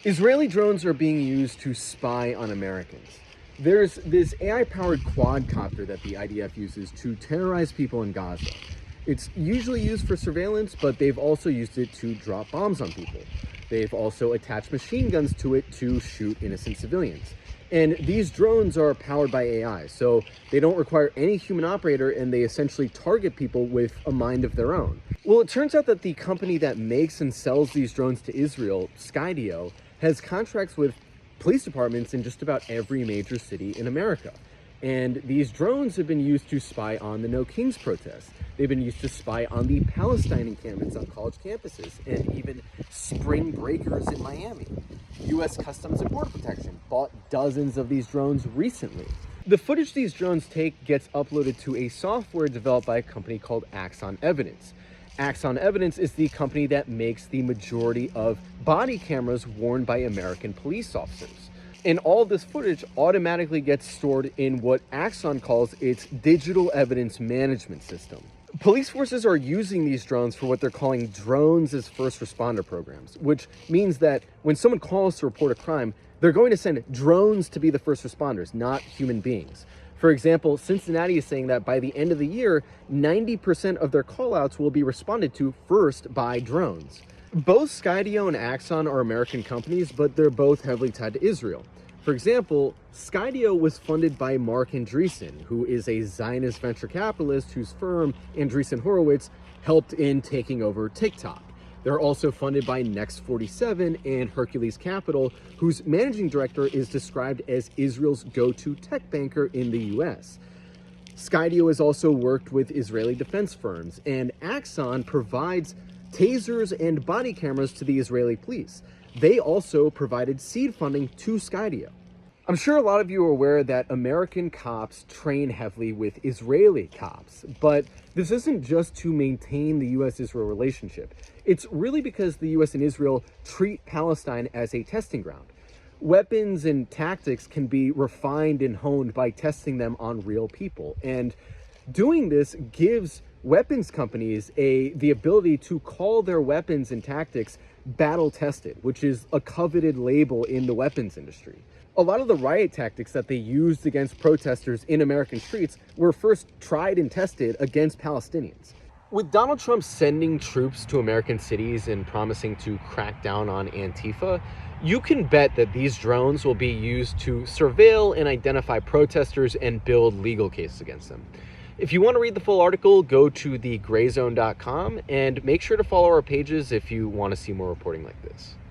Israeli drones are being used to spy on Americans. There's this AI-powered quadcopter that the IDF uses to terrorize people in Gaza. It's usually used for surveillance, but they've also used it to drop bombs on people. They've also attached machine guns to it to shoot innocent civilians. And these drones are powered by AI, so they don't require any human operator, and they essentially target people with a mind of their own. Well, it turns out that the company that makes and sells these drones to Israel, Skydio, has contracts with police departments in just about every major city in America. And these drones have been used to spy on the No Kings protests. They've been used to spy on the Palestine encampments on college campuses, and even spring breakers in Miami. U.S. Customs and Border Protection bought dozens of these drones recently. The footage these drones take gets uploaded to a software developed by a company called Axon Evidence. Axon Evidence is the company that makes the majority of body cameras worn by American police officers. And all of this footage automatically gets stored in what Axon calls its digital evidence management system. Police forces are using these drones for what they're calling drones as first responder programs, which means that when someone calls to report a crime, they're going to send drones to be the first responders, not human beings. For example, Cincinnati is saying that by the end of the year, 90% of their callouts will be responded to first by drones. Both Skydio and Axon are American companies, but they're both heavily tied to Israel. For example, Skydio was funded by Mark Andreessen, who is a Zionist venture capitalist whose firm, Andreessen Horowitz, helped in taking over TikTok. They're also funded by Next 47 and Hercules Capital, whose managing director is described as Israel's go-to tech banker in the US. Skydio has also worked with Israeli defense firms, and Axon provides tasers and body cameras to the Israeli police. They also provided seed funding to Skydio. I'm sure a lot of you are aware that American cops train heavily with Israeli cops, but this isn't just to maintain the US-Israel relationship. It's really because the US and Israel treat Palestine as a testing ground. Weapons and tactics can be refined and honed by testing them on real people, and doing this gives weapons companies the ability to call their weapons and tactics battle tested, which is a coveted label in the weapons industry. A lot of the riot tactics that they used against protesters in American streets were first tried and tested against Palestinians. With Donald Trump sending troops to American cities and promising to crack down on Antifa, you can bet that these drones will be used to surveil and identify protesters and build legal cases against them. If you want to read the full article, go to the Grayzone.com and make sure to follow our pages if you want to see more reporting like this.